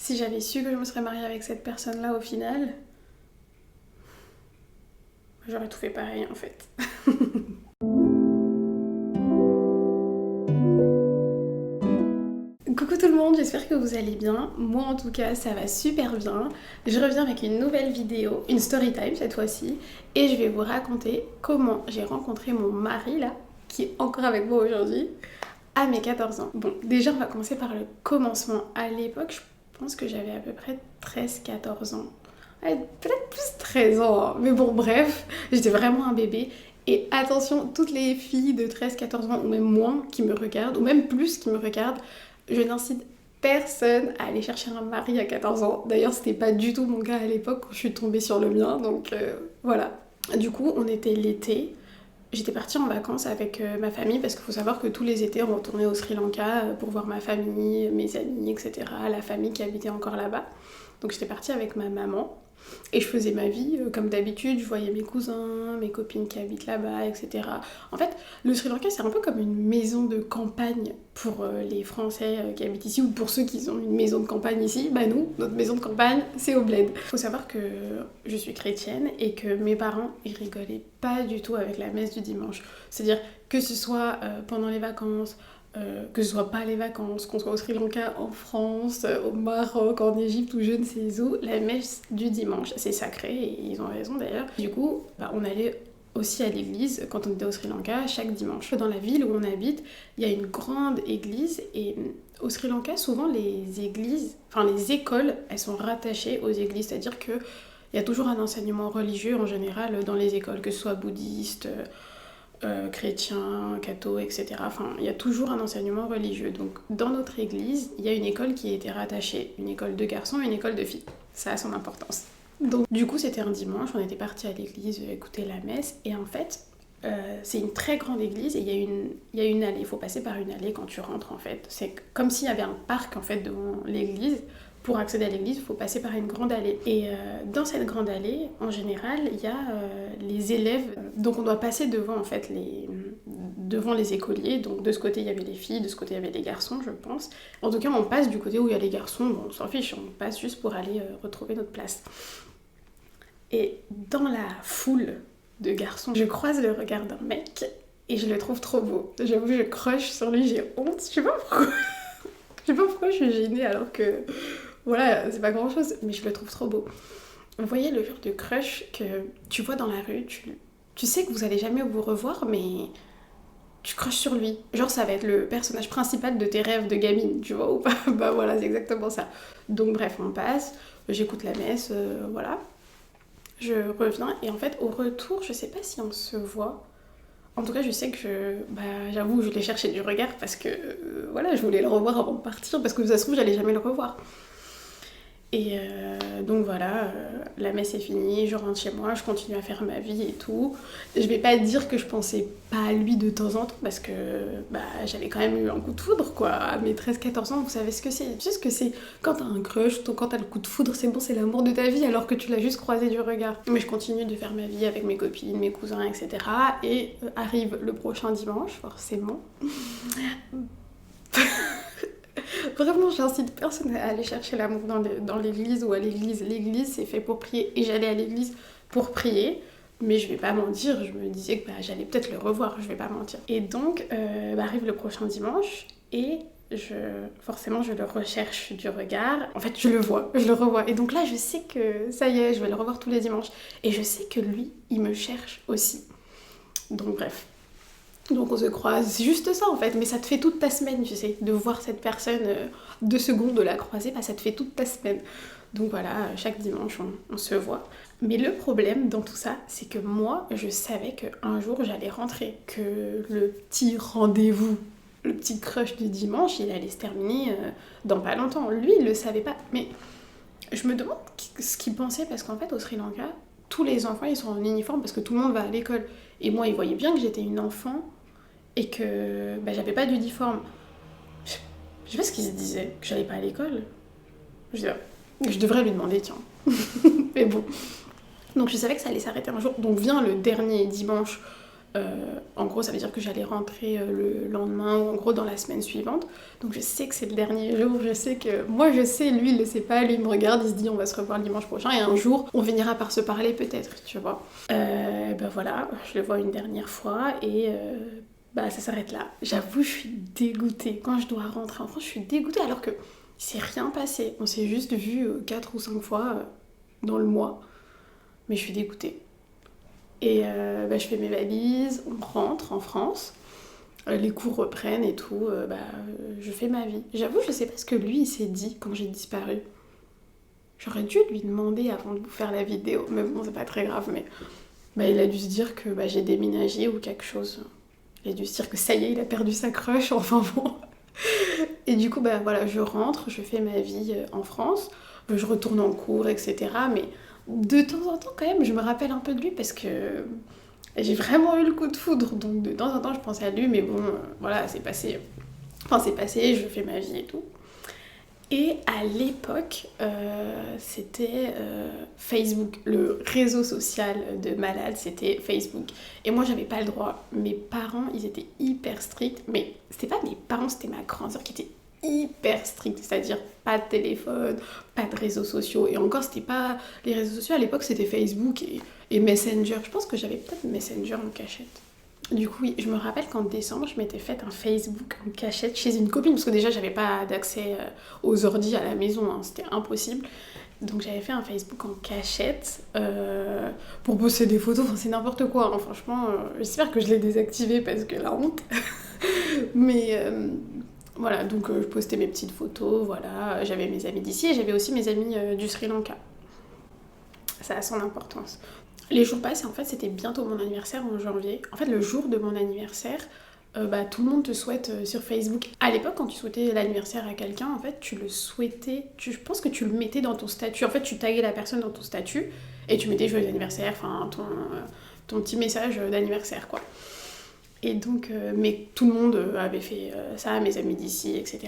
Si j'avais su que je me serais mariée avec cette personne-là au final, j'aurais tout fait pareil en fait. Coucou tout le monde, j'espère que vous allez bien. Moi en tout cas ça va super bien. Je reviens avec une nouvelle vidéo, une story time cette fois-ci, et je vais vous raconter comment j'ai rencontré mon mari là, qui est encore avec moi aujourd'hui, à mes 14 ans. Bon, déjà on va commencer par le commencement. À l'époque, je pense que j'avais à peu près 13-14 ans. Ouais, peut-être plus 13 ans, hein. Mais bon bref, j'étais vraiment un bébé. Et attention, toutes les filles de 13-14 ans, ou même moins, qui me regardent, ou même plus qui me regardent, je n'incite personne à aller chercher un mari à 14 ans. D'ailleurs, c'était pas du tout mon cas à l'époque quand je suis tombée sur le mien, donc voilà. Du coup, on était l'été. J'étais partie en vacances avec ma famille parce qu'il faut savoir que tous les étés, on retournait au Sri Lanka pour voir ma famille, mes amis, etc. La famille qui habitait encore là-bas. Donc j'étais partie avec ma maman. Et je faisais ma vie comme d'habitude, je voyais mes cousins, mes copines qui habitent là-bas, etc. En fait, le Sri Lanka, c'est un peu comme une maison de campagne pour les Français qui habitent ici, ou pour ceux qui ont une maison de campagne ici. Bah nous, notre maison de campagne, c'est au bled. Faut savoir que je suis chrétienne et que mes parents, ils rigolaient pas du tout avec la messe du dimanche. C'est-à-dire que ce soit pendant les vacances, que ce soit pas les vacances, qu'on soit au Sri Lanka, en France, au Maroc, en Égypte ou je ne sais où, la messe du dimanche, c'est sacré et ils ont raison d'ailleurs. Du coup, on allait aussi à l'église quand on était au Sri Lanka chaque dimanche. Dans la ville où on habite, il y a une grande église et au Sri Lanka, souvent les églises, enfin les écoles, elles sont rattachées aux églises, c'est-à-dire que il y a toujours un enseignement religieux en général dans les écoles, que ce soit bouddhiste, chrétiens, cathos, etc. Enfin, il y a toujours un enseignement religieux. Donc, dans notre église, il y a une école qui était rattachée, une école de garçons et une école de filles. Ça a son importance. Donc, du coup, c'était un dimanche, on était partis à l'église écouter la messe, et en fait, c'est une très grande église, et il y a une allée, il faut passer par une allée quand tu rentres, en fait. C'est comme s'il y avait un parc, en fait, devant l'église. Pour accéder à l'église, il faut passer par une grande allée. Et dans cette grande allée, en général, il y a les élèves. Donc on doit passer devant, en fait, devant les écoliers. Donc de ce côté, il y avait les filles, de ce côté, il y avait les garçons, je pense. En tout cas, on passe du côté où il y a les garçons. Bon, on s'en fiche, on passe juste pour aller retrouver notre place. Et dans la foule de garçons, je croise le regard d'un mec et je le trouve trop beau. J'avoue, je crush sur lui, j'ai honte. Je sais pas pourquoi. Je sais pas pourquoi je suis gênée alors que... Voilà, c'est pas grand chose, mais je le trouve trop beau. Vous voyez le genre de crush que tu vois dans la rue, tu sais que vous allez jamais vous revoir, mais tu crushes sur lui. Genre ça va être le personnage principal de tes rêves de gamine, tu vois ou pas. Bah voilà, c'est exactement ça. Donc bref, on passe, j'écoute la messe, voilà. Je reviens et en fait au retour, je sais pas si on se voit. En tout cas, je sais que, j'avoue, je l'ai cherché du regard parce que, voilà, je voulais le revoir avant de partir parce que ça se trouve, j'allais jamais le revoir. Et donc voilà, la messe est finie, je rentre chez moi, je continue à faire ma vie et tout. Je vais pas dire que je pensais pas à lui de temps en temps parce que j'avais quand même eu un coup de foudre quoi. À mes 13-14 ans, vous savez ce que c'est. Tu sais ce que c'est quand t'as un crush, quand t'as le coup de foudre, c'est bon, c'est l'amour de ta vie alors que tu l'as juste croisé du regard. Mais je continue de faire ma vie avec mes copines, mes cousins, etc. Et arrive le prochain dimanche, forcément. Vraiment, j'incite personne à aller chercher l'amour dans l'église ou à l'église. L'église, c'est fait pour prier. Et j'allais à l'église pour prier. Mais je vais pas mentir, je me disais que j'allais peut-être le revoir, je vais pas mentir. Et donc, arrive le prochain dimanche. Et forcément, je le recherche du regard. En fait, je le revois. Et donc là, je sais que ça y est, je vais le revoir tous les dimanches. Et je sais que lui, il me cherche aussi. Donc bref. Donc on se croise, c'est juste ça en fait, mais ça te fait toute ta semaine, tu sais, de voir cette personne 2 secondes de la croiser, ça te fait toute ta semaine. Donc voilà, chaque dimanche on se voit. Mais le problème dans tout ça, c'est que moi, je savais qu'un jour j'allais rentrer, que le petit rendez-vous, le petit crush du dimanche, il allait se terminer dans pas longtemps. Lui, il le savait pas, mais je me demande ce qu'il pensait, parce qu'en fait au Sri Lanka, tous les enfants ils sont en uniforme parce que tout le monde va à l'école. Et moi, il voyait bien que j'étais une enfant et que j'avais pas d'uniforme. Je sais pas ce qu'il se disait, que j'allais pas à l'école. Je devrais lui demander, tiens. Mais bon. Donc je savais que ça allait s'arrêter un jour. Donc vient le dernier dimanche En gros, ça veut dire que j'allais rentrer le lendemain ou en gros dans la semaine suivante. Donc je sais que c'est le dernier jour, je sais que... Moi je sais, lui il le sait pas, lui il me regarde, il se dit on va se revoir le dimanche prochain et un jour on finira par se parler peut-être, tu vois. Ben voilà, je le vois une dernière fois et bah ça s'arrête là. J'avoue, je suis dégoûtée. Quand je dois rentrer en France, je suis dégoûtée alors que il s'est rien passé. On s'est juste vu 4 ou 5 fois dans le mois. Mais je suis dégoûtée. Et bah, je fais mes valises, on rentre en France, les cours reprennent et tout, je fais ma vie. J'avoue, je sais pas ce que lui il s'est dit quand j'ai disparu. J'aurais dû lui demander avant de vous faire la vidéo, mais bon, c'est pas très grave, mais bah, il a dû se dire que bah, j'ai déménagé ou quelque chose. Il a dû se dire que ça y est, il a perdu sa crush, enfin bon. Et du coup, bah voilà, je rentre, je fais ma vie en France, je retourne en cours, etc. Mais de temps en temps, quand même, je me rappelle un peu de lui parce que j'ai vraiment eu le coup de foudre. Donc de temps en temps, je pense à lui, mais bon, voilà, c'est passé. Enfin, c'est passé, je fais ma vie et tout. Et à l'époque, c'était Facebook, le réseau social de malade, c'était Facebook. Et moi, j'avais pas le droit. Mes parents, ils étaient hyper stricts, mais c'était pas mes parents, c'était ma grande sœur qui était hyper stricte, c'est-à-dire pas de téléphone, pas de réseaux sociaux. Et encore, c'était pas les réseaux sociaux à l'époque, c'était Facebook et Messenger. Je pense que j'avais peut-être Messenger en cachette. Du coup, oui, je me rappelle qu'en décembre, je m'étais fait un Facebook en cachette chez une copine, parce que déjà, j'avais pas d'accès aux ordi à la maison, hein, c'était impossible. Donc j'avais fait un Facebook en cachette pour poster des photos, enfin c'est n'importe quoi, hein, franchement, j'espère que je l'ai désactivé parce que la honte. Mais voilà, donc je postais mes petites photos, voilà, j'avais mes amis d'ici et j'avais aussi mes amis du Sri Lanka. Ça a son importance. Les jours passent et en fait c'était bientôt mon anniversaire en janvier. En fait le jour de mon anniversaire, tout le monde te souhaite sur Facebook. À l'époque quand tu souhaitais l'anniversaire à quelqu'un, en fait tu le souhaitais, je pense que tu le mettais dans ton statut. En fait tu taguais la personne dans ton statut et tu mettais joyeux anniversaire, enfin ton petit message d'anniversaire quoi. Et donc, mais tout le monde avait fait ça, mes amis d'ici, etc.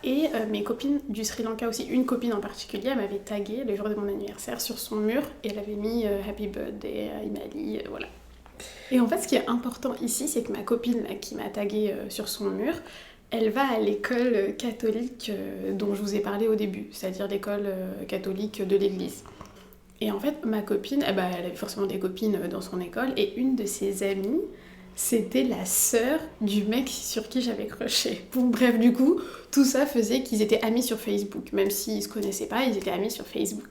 Et mes copines du Sri Lanka aussi, une copine en particulier, elle m'avait tagué le jour de mon anniversaire sur son mur et elle avait mis Happy Birthday à Imali, voilà. Et en fait, ce qui est important ici, c'est que ma copine là, qui m'a tagué sur son mur, elle va à l'école catholique dont je vous ai parlé au début, c'est-à-dire l'école catholique de l'église. Et en fait, ma copine, elle avait forcément des copines dans son école et une de ses amies, c'était la sœur du mec sur qui j'avais crushé. Bon bref, du coup, tout ça faisait qu'ils étaient amis sur Facebook. Même s'ils se connaissaient pas, ils étaient amis sur Facebook.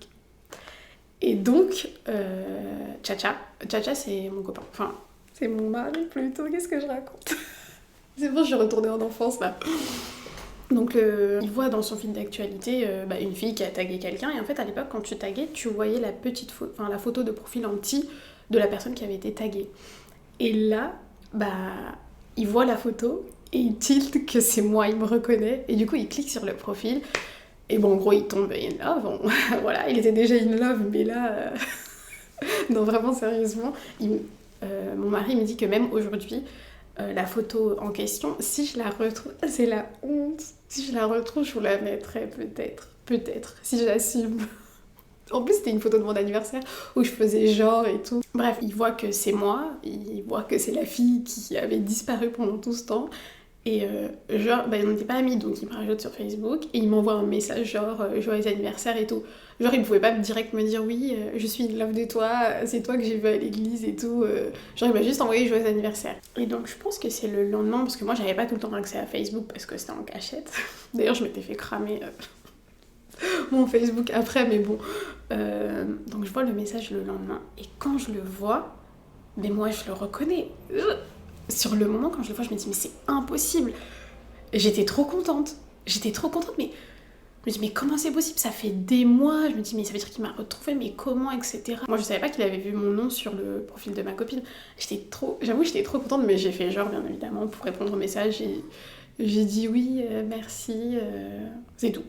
Et donc, Chacha c'est mon copain. Enfin, c'est mon mari plutôt, qu'est-ce que je raconte? C'est bon, je suis retournée en enfance là. Donc il voit dans son fil d'actualité une fille qui a tagué quelqu'un. Et en fait, à l'époque, quand tu taguais, tu voyais la la photo de profil en petit de la personne qui avait été taguée. Et là, il voit la photo et il tilte que c'est moi, il me reconnaît. Et du coup, il clique sur le profil. Et bon, en gros, il tombe in love. Bon, voilà, il était déjà in love, mais là... non, vraiment, sérieusement. Mon mari me dit que même aujourd'hui, la photo en question, si je la retrouve... C'est la honte. Si je la retrouve, je vous la mettrai peut-être. Peut-être, si je l'assume. En plus, c'était une photo de mon anniversaire où je faisais genre et tout. Bref, il voit que c'est moi, il voit que c'est la fille qui avait disparu pendant tout ce temps. Et on n'était pas amis, donc il me rajoute sur Facebook et il m'envoie un message genre joyeux anniversaire et tout. Genre, il pouvait pas direct me dire oui, je suis in love de toi, c'est toi que j'ai vu à l'église et tout. Genre, il m'a juste envoyé joyeux anniversaire. Et donc, je pense que c'est le lendemain, parce que moi, j'avais pas tout le temps accès à Facebook parce que c'était en cachette. D'ailleurs, je m'étais fait cramer mon Facebook après, mais bon. Donc je vois le message le lendemain et quand je le vois, mais moi je le reconnais. Sur le moment quand je le vois, je me dis mais c'est impossible. J'étais trop contente, mais je me dis mais comment c'est possible, ça fait des mois. Je me dis mais ça veut dire qu'il m'a retrouvée, mais comment, etc. Moi je savais pas qu'il avait vu mon nom sur le profil de ma copine. J'avoue j'étais trop contente, mais j'ai fait genre bien évidemment pour répondre au message et j'ai dit oui, merci, c'est tout.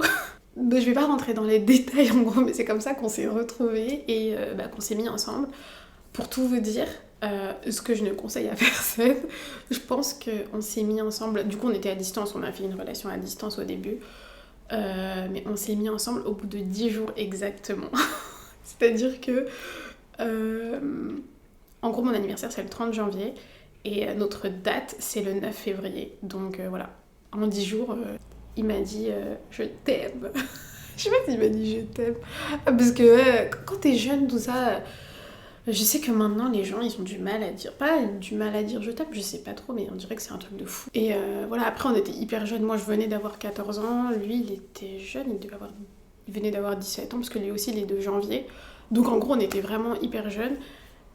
Je vais pas rentrer dans les détails en gros, mais c'est comme ça qu'on s'est retrouvés et qu'on s'est mis ensemble. Pour tout vous dire, ce que je ne conseille à personne, je pense qu'on s'est mis ensemble, du coup on était à distance, on a fait une relation à distance au début, mais on s'est mis ensemble au bout de 10 jours exactement. C'est-à-dire que, en gros mon anniversaire c'est le 30 janvier, Et notre date, c'est le 9 février. Donc voilà, en 10 jours, il m'a dit je t'aime. Je sais pas s'il m'a dit je t'aime. Parce que quand t'es jeune, tout ça, je sais que maintenant les gens ils ont du mal à dire. Pas du mal à dire je t'aime, je sais pas trop, mais on dirait que c'est un truc de fou. Et voilà, après on était hyper jeunes. Moi je venais d'avoir 14 ans, lui il était jeune, il venait d'avoir 17 ans, parce que lui aussi il est de janvier. Donc en gros on était vraiment hyper jeunes.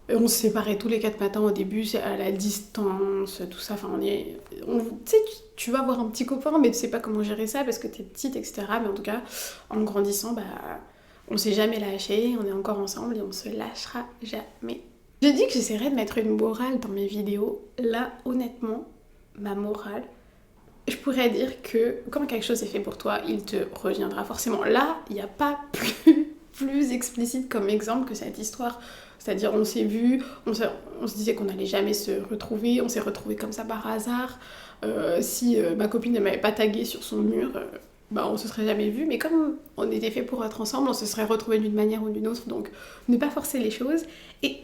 On se séparait tous les 4 matins au début, c'est à la distance, tout ça. Enfin, tu sais, tu vas avoir un petit copain, mais tu sais pas comment gérer ça parce que t'es petite, etc. Mais en tout cas, en grandissant, bah, on s'est jamais lâché, on est encore ensemble et on se lâchera jamais. J'ai dit que j'essaierais de mettre une morale dans mes vidéos. Là, honnêtement, ma morale, je pourrais dire que quand quelque chose est fait pour toi, il te reviendra forcément. Là, il n'y a pas plus explicite comme exemple que cette histoire. C'est-à-dire, on s'est vus, on se disait qu'on n'allait jamais se retrouver, on s'est retrouvés comme ça par hasard. Si ma copine ne m'avait pas tagué sur son mur, bah, on se serait jamais vus. Mais comme on était fait pour être ensemble, on se serait retrouvés d'une manière ou d'une autre. Donc, ne pas forcer les choses. Et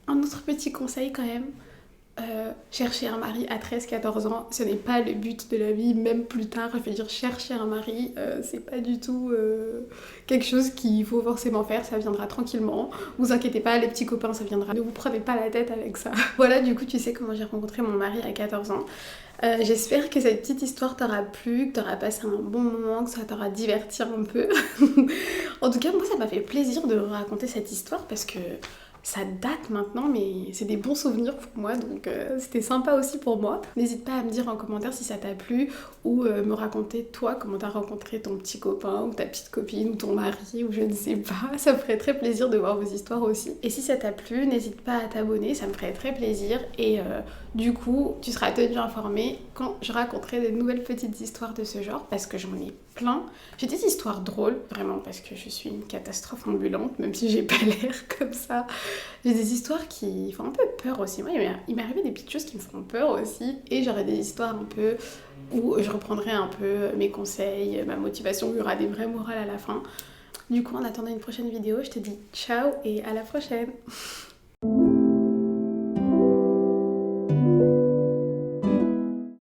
un autre petit conseil quand même, chercher un mari à 13-14 ans, ce n'est pas le but de la vie, même plus tard. Je veux dire, chercher un mari, c'est pas du tout quelque chose qu'il faut forcément faire, ça viendra tranquillement. Vous inquiétez pas, les petits copains, ça viendra. Ne vous prenez pas la tête avec ça. Voilà, du coup, tu sais comment j'ai rencontré mon mari à 14 ans. J'espère que cette petite histoire t'aura plu, que t'auras passé un bon moment, que ça t'aura diverti un peu. En tout cas, moi, ça m'a fait plaisir de raconter cette histoire parce que ça date maintenant, mais c'est des bons souvenirs pour moi, donc c'était sympa aussi pour moi. N'hésite pas à me dire en commentaire si ça t'a plu, ou me raconter toi comment t'as rencontré ton petit copain, ou ta petite copine, ou ton mari, ou je ne sais pas. Ça me ferait très plaisir de voir vos histoires aussi. Et si ça t'a plu, n'hésite pas à t'abonner, ça me ferait très plaisir. Et du coup, tu seras tenu informé quand je raconterai de nouvelles petites histoires de ce genre, parce que j'en ai plein. J'ai des histoires drôles, vraiment, parce que je suis une catastrophe ambulante, même si j'ai pas l'air comme ça. J'ai des histoires qui font un peu peur aussi. Moi, il m'est arrivé des petites choses qui me font peur aussi. Et j'aurai des histoires un peu où je reprendrai un peu mes conseils, ma motivation, où il y aura des vraies morales à la fin. Du coup, en attendant une prochaine vidéo, je te dis ciao et à la prochaine.